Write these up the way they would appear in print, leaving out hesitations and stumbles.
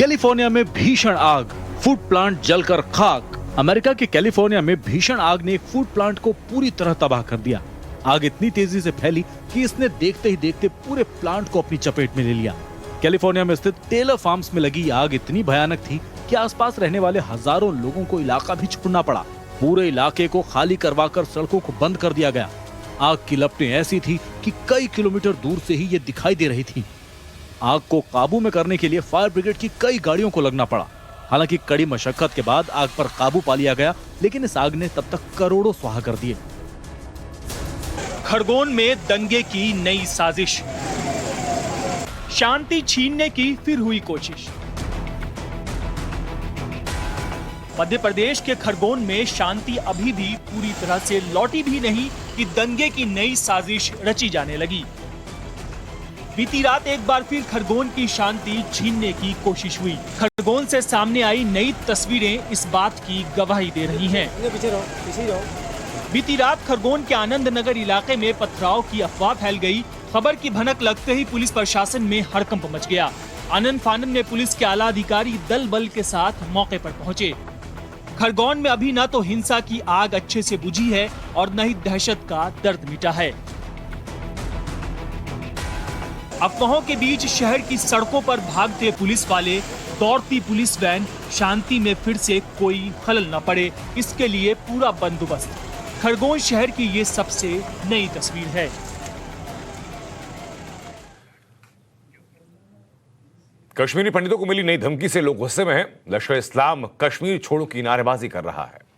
California में भीषण आग, फूड प्लांट जलकर खाक। अमेरिका के कैलिफोर्निया में भीषण आग ने एक फूड प्लांट को पूरी तरह तबाह कर दिया। आग इतनी तेजी से फैली कि इसने देखते ही देखते पूरे प्लांट को अपनी चपेट में ले लिया। कैलिफोर्निया में स्थित टेलर फार्म्स में लगी आग इतनी भयानक थी कि आसपास रहने वाले हजारों लोगों को इलाका भी छोड़ना पड़ा। पूरे इलाके को खाली करवाकर सड़कों को बंद कर दिया गया। आग की लपटें ऐसी थी कि कई किलोमीटर दूर से ही ये दिखाई दे रही थी। आग को काबू में करने के लिए फायर ब्रिगेड की कई गाड़ियों को लगना पड़ा। हालांकि कड़ी मशक्कत के बाद आग पर काबू पा लिया गया, लेकिन इस आग ने तब तक करोड़ों स्वाहा कर दिए। खरगोन में दंगे की नई साजिश, शांति छीनने की फिर हुई कोशिश। मध्य प्रदेश के खरगोन में शांति अभी भी पूरी तरह से लौटी भी नहीं कि दंगे की नई साजिश रची जाने लगी। बीती रात एक बार फिर खरगोन की शांति छीनने की कोशिश हुई। खरगोन से सामने आई नई तस्वीरें इस बात की गवाही दे रही हैं। बीती रात खरगोन के आनंद नगर इलाके में पथराव की अफवाह फैल गई। खबर की भनक लगते ही पुलिस प्रशासन में हड़कंप मच गया। आनंद फानंद में पुलिस के आला अधिकारी दल बल के साथ मौके पर पहुंचे। खरगोन में अभी न तो हिंसा की आग अच्छे से बुझी है और न ही दहशत का दर्द मिटा है। अफवाहों के बीच शहर की सड़कों पर भागते पुलिस वाले, दौड़ती पुलिस वैन, शांति में फिर से कोई खलल न पड़े, इसके लिए पूरा बंदोबस्त। खरगोन शहर की ये सबसे नई तस्वीर है। कश्मीरी पंडितों को मिली नई धमकी से लोग गुस्से में हैं। लश्कर इस्लाम कश्मीर छोड़ो की नारेबाजी कर रहा है।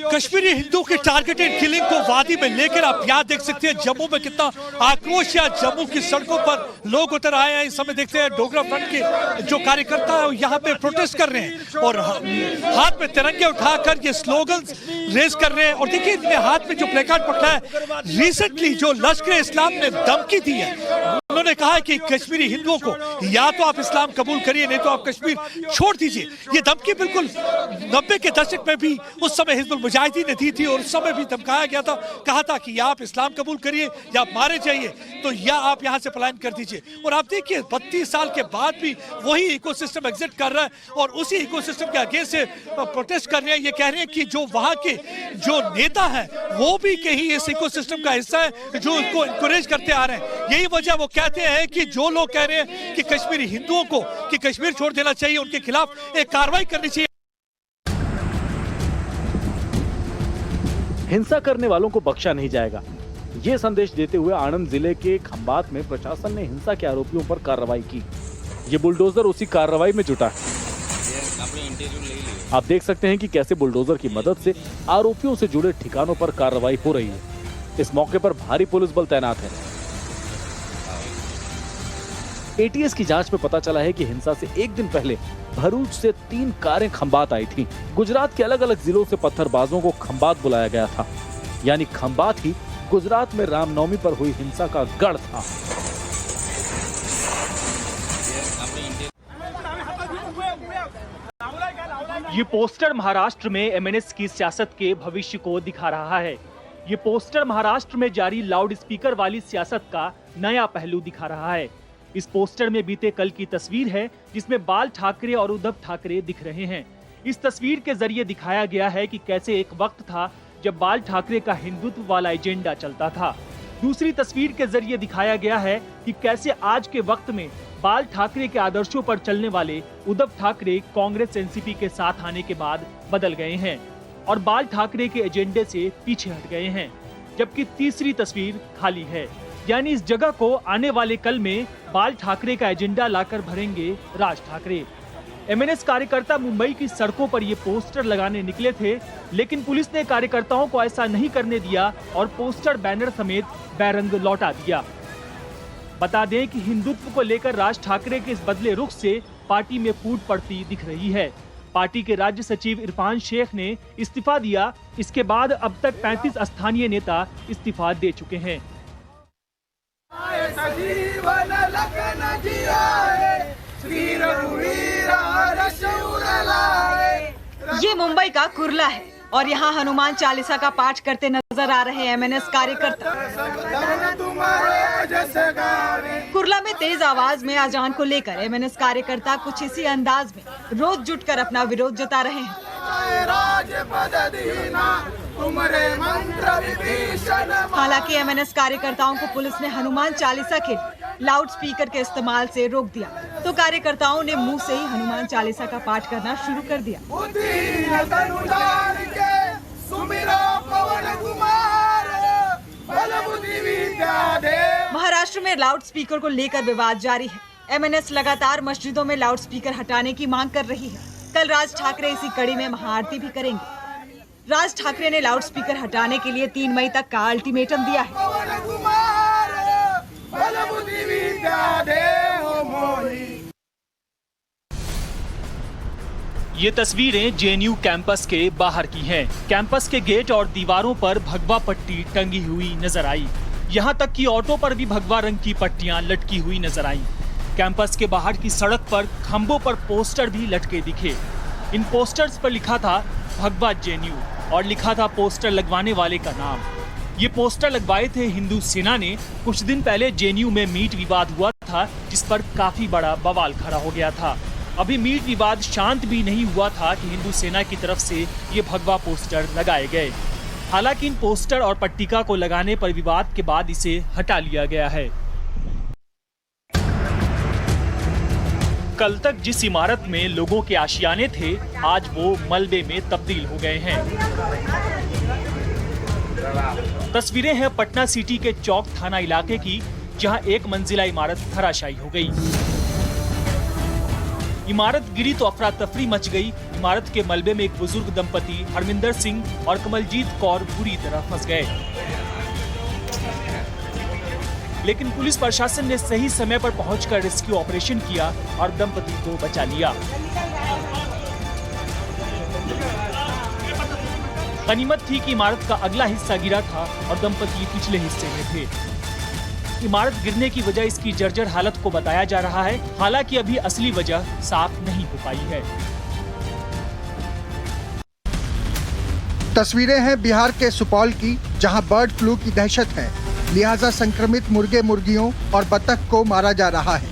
कश्मीरी हिंदुओं के टारगेटेड किलिंग को वादी में लेकर आप यहाँ देख सकते हैं जम्मू में कितना आक्रोश है। जम्मू की सड़कों पर लोग उतर आए हैं। इस समय देखते हैं डोगरा फ्रंट के जो कार्यकर्ता है यहाँ पे प्रोटेस्ट कर रहे हैं और हाथ में तिरंगे उठाकर ये स्लोगन्स रेज कर रहे हैं। और देखिए इनने हाथ में जो प्लेकार्ड पकड़ा है, रिसेंटली जो लश्कर इस्लाम ने धमकी दी है, उन्होंने कहा है कि कश्मीरी हिंदुओं को या तो आप इस्लाम कबूल करिए, नहीं तो आप कश्मीर छोड़ दीजिए। ये धमकी बिल्कुल 90 के दशक में भी उस समय हिजबुल मुजाहिदीन ने दी थी और उस समय भी धमकाया गया था। कहा था कि या आप इस्लाम कबूल करिए या आप मारे जाइए, तो या आप यहाँ से पलायन कर दीजिए। और आप देखिए 32 साल के बाद भी वही इकोसिस्टम एग्जिस्ट कर रहा है और उसी इकोसिस्टम के अगेंस्ट से प्रोटेस्ट कर रहे हैं। ये कह रहे हैं कि जो वहाँ के जो नेता है वो भी कहीं इस इकोसिस्टम का हिस्सा है जो उनको इनकरेज करते आ रहे हैं। यही वजह वो कहते हैं कि जो लोग कह रहे हैं कि कश्मीरी हिंदुओं को कि कश्मीर छोड़ देना चाहिए, उनके खिलाफ एक कार्रवाई करनी चाहिए। हिंसा करने वालों को बख्शा नहीं जाएगा, ये संदेश देते हुए आनंद जिले के खंबात में प्रशासन ने हिंसा के आरोपियों पर कार्रवाई की। ये बुलडोजर उसी कार्रवाई में जुटा है। आप देख सकते हैं कि कैसे बुलडोजर की मदद से आरोपियों से जुड़े ठिकानों पर कार्रवाई हो रही है। इस मौके पर भारी पुलिस बल तैनात है। एटीएस की जांच में पता चला है कि हिंसा से एक दिन पहले भरूच से 3 कारें खंबात आई थीं। गुजरात के अलग अलग जिलों से पत्थरबाजों को खंबात बुलाया गया था, यानी खंबात ही गुजरात में रामनवमी पर हुई हिंसा का गढ़ था। ये पोस्टर महाराष्ट्र में एमएनएस की सियासत के भविष्य को दिखा रहा है। ये पोस्टर महाराष्ट्र में जारी लाउड स्पीकर वाली सियासत का नया पहलू दिखा रहा है। इस पोस्टर में बीते कल की तस्वीर है जिसमें बाल ठाकरे और उद्धव ठाकरे दिख रहे हैं। इस तस्वीर के जरिए दिखाया गया है कि कैसे एक वक्त था जब बाल ठाकरे का हिंदुत्व वाला एजेंडा चलता था। दूसरी तस्वीर के जरिए दिखाया गया है कि कैसे आज के वक्त में बाल ठाकरे के आदर्शों पर चलने वाले उद्धव ठाकरे कांग्रेस एनसीपी के साथ आने के बाद बदल गए हैं और बाल ठाकरे के एजेंडे से पीछे हट गए हैं। जबकि तीसरी तस्वीर खाली है, यानी इस जगह को आने वाले कल में बाल ठाकरे का एजेंडा लाकर भरेंगे राज ठाकरे। एमएनएस कार्यकर्ता मुंबई की सड़कों पर ये पोस्टर लगाने निकले थे, लेकिन पुलिस ने कार्यकर्ताओं को ऐसा नहीं करने दिया और पोस्टर बैनर समेत बैरंग लौटा दिया। बता दें कि हिंदुत्व को लेकर राज ठाकरे के इस बदले रुख से पार्टी में फूट पड़ती दिख रही है। पार्टी के राज्य सचिव इरफान शेख ने इस्तीफा दिया। इसके बाद अब तक 35 स्थानीय नेता इस्तीफा दे चुके हैं। ये मुंबई का कुर्ला है और यहाँ हनुमान चालीसा का पाठ करते नजर आ रहे एमएनएस कार्यकर्ता। कुर्ला में तेज आवाज में अजान को लेकर एमएनएस कार्यकर्ता कुछ इसी अंदाज में रोज जुटकर अपना विरोध जता रहे हैं। हालांकि एमएनएस कार्यकर्ताओं को पुलिस ने हनुमान चालीसा के लाउड स्पीकर के इस्तेमाल से रोक दिया, तो कार्यकर्ताओं ने मुंह से ही हनुमान चालीसा का पाठ करना शुरू कर दिया। महाराष्ट्र में लाउड स्पीकर को लेकर विवाद जारी है। एमएनएस लगातार मस्जिदों में लाउड स्पीकर हटाने की मांग कर रही है। कल राज ठाकरे इसी कड़ी में महाआरती भी करेंगे। राज ठाकरे ने लाउड स्पीकर हटाने के लिए 3 मई तक का अल्टीमेटम दिया है। ये तस्वीरें जेएनयू कैंपस के बाहर की हैं। कैंपस के गेट और दीवारों पर भगवा पट्टी टंगी हुई नजर आई। यहाँ तक कि ऑटो पर भी भगवा रंग की पट्टियां लटकी हुई नजर आई। कैंपस के बाहर की सड़क पर खंभों पर पोस्टर भी लटके दिखे। इन पोस्टर्स पर लिखा था भगवा जेएनयू और लिखा था पोस्टर लगवाने वाले का नाम। ये पोस्टर लगवाए थे हिंदू सेना ने। कुछ दिन पहले जेएनयू में मीट विवाद हुआ था, जिस पर काफी बड़ा बवाल खड़ा हो गया था। अभी मीट विवाद शांत भी नहीं हुआ था कि हिंदू सेना की तरफ से ये भगवा पोस्टर लगाए गए। हालांकि इन पोस्टर और पट्टिका को लगाने पर विवाद के बाद इसे हटा लिया गया है। कल तक जिस इमारत में लोगों के आशियाने थे, आज वो मलबे में तब्दील हो गए हैं। तस्वीरें हैं पटना सिटी के चौक थाना इलाके की, जहां एक मंजिला इमारत धराशायी हो गई। इमारत गिरी तो अफरा तफरी मच गई। इमारत के मलबे में एक बुजुर्ग दंपति हरमिंदर सिंह और कमलजीत कौर बुरी तरह फंस गए, लेकिन पुलिस प्रशासन ने सही समय पर पहुंचकर रेस्क्यू ऑपरेशन किया और दंपति को बचा लिया। गनीमत थी कि इमारत का अगला हिस्सा गिरा था और दंपति पिछले हिस्से में थे। इमारत गिरने की वजह इसकी जर्जर हालत को बताया जा रहा है। हालांकि अभी असली वजह साफ नहीं हो पाई है। तस्वीरें हैं बिहार के सुपौल की, जहां बर्ड फ्लू की दहशत है, लिहाजा संक्रमित मुर्गे मुर्गियों और बतख को मारा जा रहा है।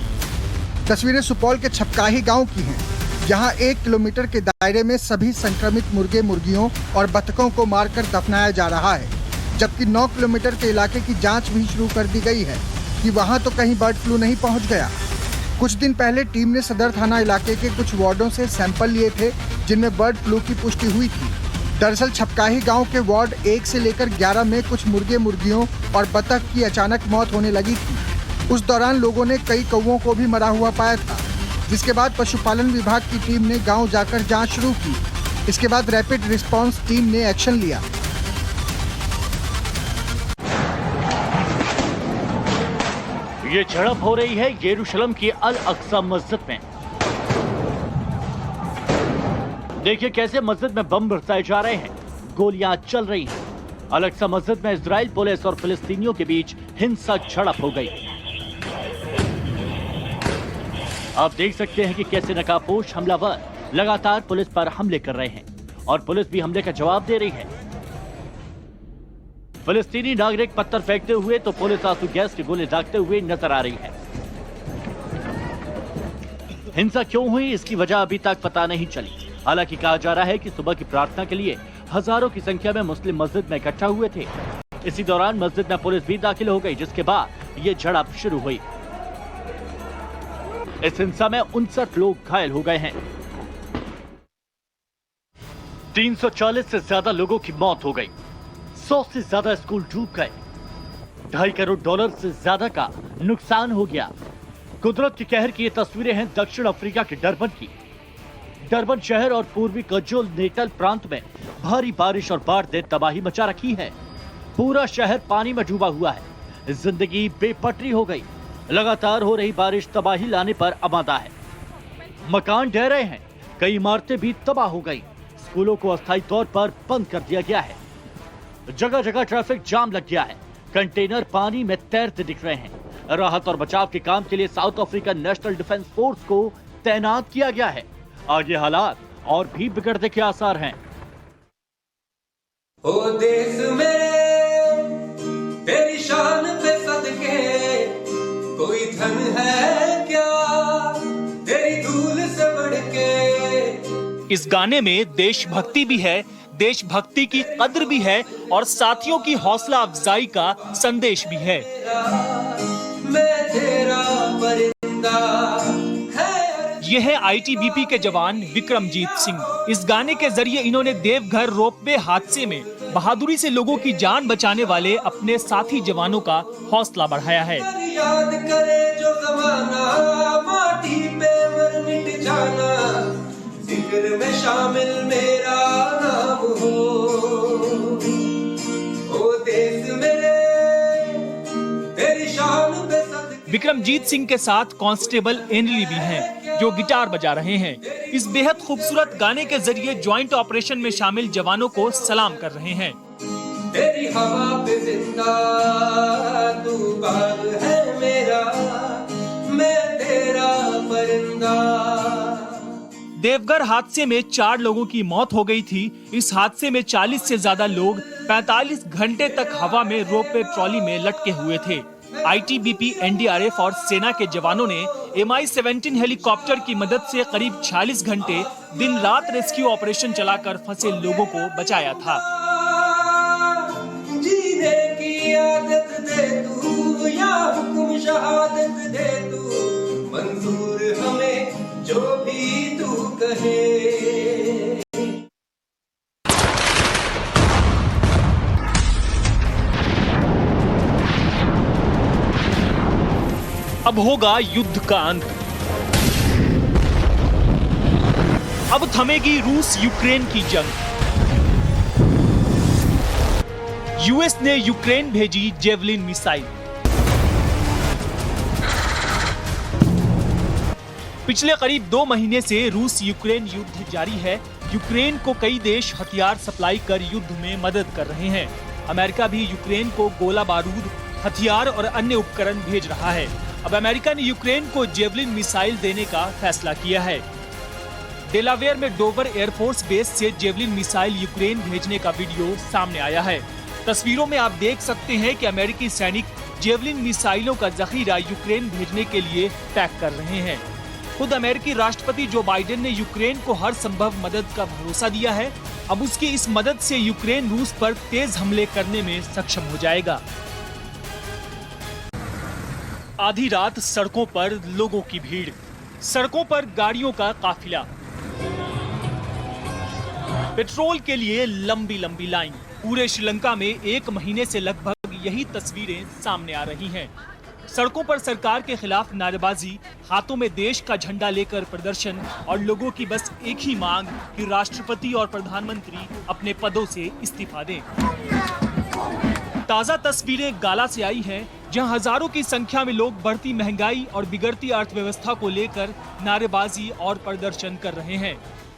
तस्वीरें सुपौल के छपकाही गांव की हैं, जहां 1 किलोमीटर के दायरे में सभी संक्रमित मुर्गे मुर्गियों और बतखों को मारकर दफनाया जा रहा है, जबकि 9 किलोमीटर के इलाके की जांच भी शुरू कर दी गई है कि वहां तो कहीं बर्ड फ्लू नहीं पहुंच गया। कुछ दिन पहले टीम ने सदर थाना इलाके के कुछ वार्डों से सैंपल लिए थे, जिनमें बर्ड फ्लू की पुष्टि हुई थी। दरअसल छपकाही गांव के वार्ड 1 से लेकर 11 में कुछ मुर्गे मुर्गियों और बतख की अचानक मौत होने लगी थी। उस दौरान लोगों ने कई कौवों को भी मरा हुआ पाया था, जिसके बाद पशुपालन विभाग की टीम ने गाँव जाकर जाँच शुरू की। इसके बाद रैपिड रिस्पॉन्स टीम ने एक्शन लिया। ये झड़प हो रही है यरूशलेम की अल अक्सा मस्जिद में। देखिए कैसे मस्जिद में बम बरसाए जा रहे हैं, गोलियां चल रही हैं। अल अक्सा मस्जिद में इजराइल पुलिस और फिलिस्तीनियों के बीच हिंसक झड़प हो गई। आप देख सकते हैं कि कैसे नकाबपोश हमलावर लगातार पुलिस पर हमले कर रहे हैं और पुलिस भी हमले का जवाब दे रही है। फिलिस्तीनी नागरिक पत्थर फेंकते हुए तो पुलिस आंसू गैस की गोली दागते हुए नजर आ रही है। हिंसा क्यों हुई, इसकी वजह अभी तक पता नहीं चली। हालांकि कहा जा रहा है कि सुबह की प्रार्थना के लिए हजारों की संख्या में मुस्लिम मस्जिद में इकट्ठा हुए थे। इसी दौरान मस्जिद में पुलिस भी दाखिल हो गई, जिसके बाद ये झड़प शुरू हुई। इस हिंसा में 59 लोग घायल हो गए हैं। 340 से ज्यादा लोगों की मौत हो गई। 100 से ज्यादा स्कूल डूब गए। $2.5 करोड़ से ज्यादा का नुकसान हो गया। कुदरत के कहर की ये तस्वीरें हैं दक्षिण अफ्रीका के डरबन की। डरबन शहर और पूर्वी क्वाज़ुलु नेटल प्रांत में भारी बारिश और बाढ़ ने तबाही मचा रखी है। पूरा शहर पानी में डूबा हुआ है। जिंदगी बेपटरी हो गई। लगातार हो रही बारिश तबाही लाने पर आमादा है। मकान ढह रहे हैं, कई इमारतें भी तबाह हो गई। स्कूलों को अस्थायी तौर पर बंद कर दिया गया है। जगह जगह ट्रैफिक जाम लग गया है। कंटेनर पानी में तैरते दिख रहे हैं। राहत और बचाव के काम के लिए south African national defence force को तैनात किया गया है। आगे हालात और भी बिगड़ने के आसार हैं। ओ देश में धन है क्या तेरी धूल से बढ़ के। इस गाने में देशभक्ति भी है, देशभक्ति की कद्र भी है और साथियों की हौसला अफजाई का संदेश भी है। मैं तेरा परिंदा है। यह है आईटीबीपी के जवान विक्रमजीत सिंह। इस गाने के जरिए इन्होंने देवघर रोपवे हादसे में बहादुरी से लोगों की जान बचाने वाले अपने साथी जवानों का हौसला बढ़ाया है। याद करे जो जमाना माटी पे मर मिट जाना, जिक्र में शामिल मेरा नाम हो। ओ देश मेरे तेरी शान पे सद। विक्रमजीत सिंह के साथ कांस्टेबल एनली भी हैं, जो गिटार बजा रहे हैं। इस बेहद खूबसूरत गाने के जरिए ज्वाइंट ऑपरेशन में शामिल जवानों को सलाम कर रहे हैं। तेरी हवा पे जिंदा तू बाग है मेरा, मैं तेरा परिंदा। देवघर हादसे में 4 लोगों की मौत हो गई थी। इस हादसे में 40 से ज्यादा लोग 45 घंटे तक हवा में रोपवे ट्रॉली में लटके हुए थे। आईटीबीपी, एनडीआरएफ और सेना के जवानों ने MI-17 हेलीकॉप्टर की मदद से करीब 46 घंटे दिन रात रेस्क्यू ऑपरेशन चलाकर फंसे लोगों को बचाया था। जीने की आदत दे तू या हुक्म शहादत दे तू, मंजूर हमें जो भी तू कहे। अब होगा युद्ध का अंत। अब थमेगी रूस यूक्रेन की जंग। यूएस ने यूक्रेन भेजी जेवलिन मिसाइल। पिछले करीब 2 महीने से रूस यूक्रेन युद्ध जारी है। यूक्रेन को कई देश हथियार सप्लाई कर युद्ध में मदद कर रहे हैं। अमेरिका भी यूक्रेन को गोला बारूद, हथियार और अन्य उपकरण भेज रहा है। अब अमेरिका ने यूक्रेन को जेवलिन मिसाइल देने का फैसला किया है। डेलावेयर में डोवर एयरफोर्स बेस से जेवलिन मिसाइल यूक्रेन भेजने का वीडियो सामने आया है। तस्वीरों में आप देख सकते हैं कि अमेरिकी सैनिक जेवलिन मिसाइलों का जखीरा यूक्रेन भेजने के लिए पैक कर रहे हैं। खुद अमेरिकी राष्ट्रपति जो बाइडेन ने यूक्रेन को हर संभव मदद का भरोसा दिया है। अब उसकी इस मदद से यूक्रेन रूस पर तेज हमले करने में सक्षम हो जाएगा। आधी रात सड़कों पर लोगों की भीड़, सड़कों पर गाड़ियों का काफिला, पेट्रोल के लिए लंबी लंबी लाइन। पूरे श्रीलंका में 1 महीने से लगभग यही तस्वीरें सामने आ रही हैं। सड़कों पर सरकार के खिलाफ नारेबाजी, हाथों में देश का झंडा लेकर प्रदर्शन और लोगों की बस एक ही मांग कि राष्ट्रपति और प्रधानमंत्री अपने पदों से इस्तीफा दें। ताजा तस्वीरें गाला से आई हैं, जहां हजारों की संख्या में लोग बढ़ती महंगाई और बिगड़ती अर्थव्यवस्था को लेकर नारेबाजी और प्रदर्शन कर रहे हैं।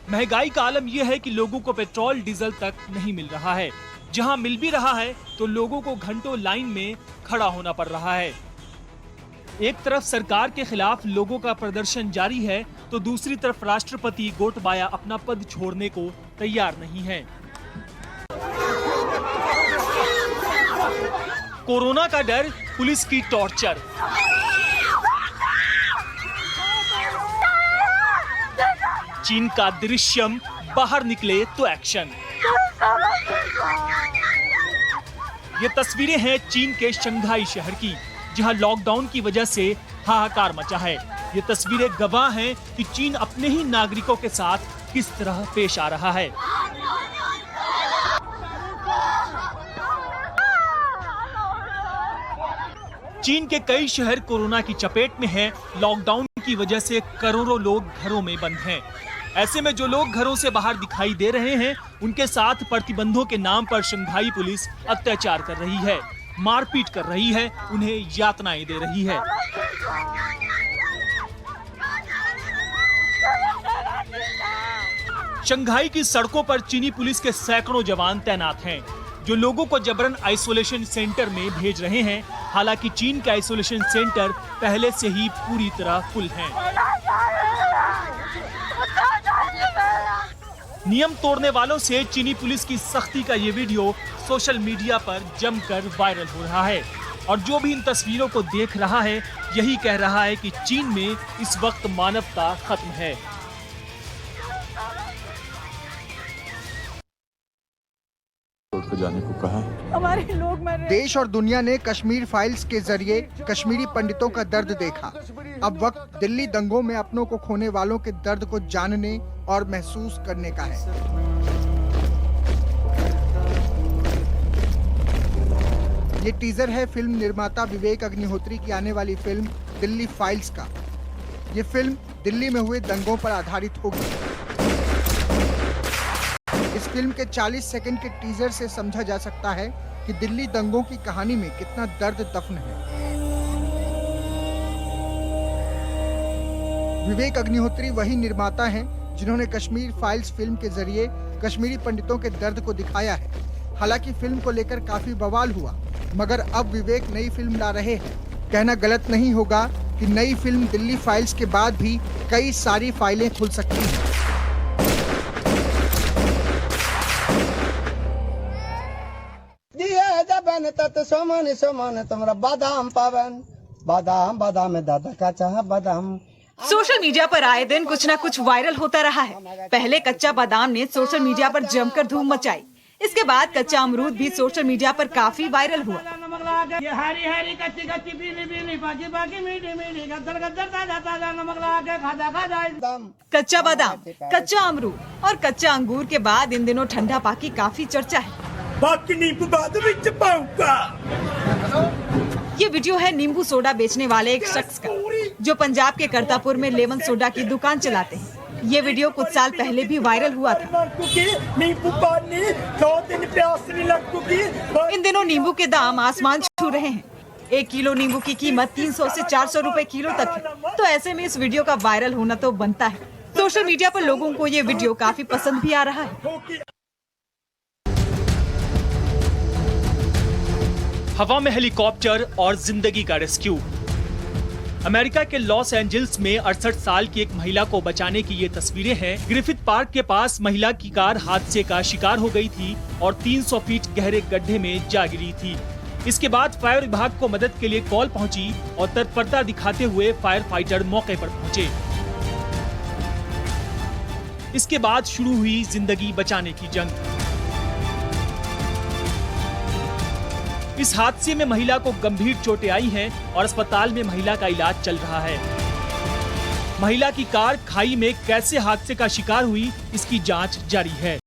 महंगाई का आलम यह है कि लोगों को पेट्रोल डीजल तक नहीं मिल रहा है। जहां मिल भी रहा है तो लोगों को घंटों लाइन में खड़ा होना पड़ रहा है। एक तरफ सरकार के खिलाफ लोगों का प्रदर्शन जारी है तो दूसरी तरफ राष्ट्रपति गोटबाया अपना पद छोड़ने को तैयार नहीं है। कोरोना का डर, पुलिस की टॉर्चर। चीन का दृश्यम, बाहर निकले तो एक्शन। ये तस्वीरें हैं चीन के शंघाई शहर की, जहां लॉकडाउन की वजह से हाहाकार मचा है। ये तस्वीरें गवाह हैं कि चीन अपने ही नागरिकों के साथ किस तरह पेश आ रहा है। चीन के कई शहर कोरोना की चपेट में हैं। लॉकडाउन की वजह से करोड़ों लोग घरों में बंद हैं। ऐसे में जो लोग घरों से बाहर दिखाई दे रहे हैं, उनके साथ प्रतिबंधों के नाम पर शंघाई पुलिस अत्याचार कर रही है, मारपीट कर रही है, उन्हें यातनाएं दे रही है। शंघाई की सड़कों पर चीनी पुलिस के सैकड़ों जवान तैनात हैं, जो लोगों को जबरन आइसोलेशन सेंटर में भेज रहे हैं। हालांकि चीन का आइसोलेशन सेंटर पहले से ही पूरी तरह फुल है। नियम तोड़ने वालों से चीनी पुलिस की सख्ती का ये वीडियो सोशल मीडिया पर जमकर वायरल हो रहा है। और जो भी इन तस्वीरों को देख रहा है यही कह रहा है कि चीन में इस वक्त मानवता खत्म है। जाने को कहा है। हमारे लोग मर रहे हैं। देश और दुनिया ने कश्मीर फाइल्स के जरिए कश्मीरी पंडितों का दर्द देखा। अब वक्त दिल्ली दंगों में अपनों को खोने वालों के दर्द को जानने और महसूस करने का है। ये टीजर है फिल्म निर्माता विवेक अग्निहोत्री की आने वाली फिल्म दिल्ली फाइल्स का। ये फिल्म दिल्ली में हुए दंगों पर आधारित होगी। इस फिल्म के 40 सेकंड के टीजर से समझा जा सकता है कि दिल्ली दंगों की कहानी में कितना दर्द दफन है। विवेक अग्निहोत्री वही निर्माता हैं जिन्होंने कश्मीर फाइल्स फिल्म के जरिए कश्मीरी पंडितों के दर्द को दिखाया है। हालांकि फिल्म को लेकर काफी बवाल हुआ, मगर अब विवेक नई फिल्म ला रहे हैं। कहना गलत नहीं होगा कि नई फिल्म दिल्ली फाइल्स के बाद भी कई सारी फाइलें खुल सकती हैं। सोमन सोमन तुम्हारा बादाम पावन बादाम बादाम में दादा का चाह बादाम। सोशल मीडिया पर आए दिन कुछ न कुछ वायरल होता रहा है। पहले कच्चा बादाम ने सोशल मीडिया पर जमकर धूम मचाई। इसके बाद कच्चा अमरूद भी सोशल मीडिया पर काफी वायरल हुआ। कच्चा बादाम, कच्चा अमरूद और कच्चा अंगूर के बाद इन दिनों ठंडा पाकी काफी चर्चा है। ये वीडियो है नींबू सोडा बेचने वाले एक शख्स का, जो पंजाब के करतापुर में लेमन सोडा की दुकान चलाते हैं। ये वीडियो कुछ साल पहले भी वायरल हुआ था। इन दिनों नींबू के दाम आसमान छू रहे हैं। 1 किलो नींबू की कीमत 300 से 400 रुपए किलो तक है। तो ऐसे में इस वीडियो का वायरल होना तो बनता है। सोशल मीडिया पर लोगों को ये वीडियो काफी पसंद भी आ रहा है। हवा में हेलीकॉप्टर और जिंदगी का रेस्क्यू। अमेरिका के लॉस एंजल्स में 68 साल की एक महिला को बचाने की ये तस्वीरें हैं। ग्रिफिथ पार्क के पास महिला की कार हादसे का शिकार हो गई थी और 300 फीट गहरे गड्ढे में जा गिरी थी। इसके बाद फायर विभाग को मदद के लिए कॉल पहुंची और तत्परता दिखाते हुए फायर फाइटर मौके पर पहुंचे। इसके बाद शुरू हुई जिंदगी बचाने की जंग। इस हादसे में महिला को गंभीर चोटें आई हैं और अस्पताल में महिला का इलाज चल रहा है। महिला की कार खाई में कैसे हादसे का शिकार हुई, इसकी जांच जारी है।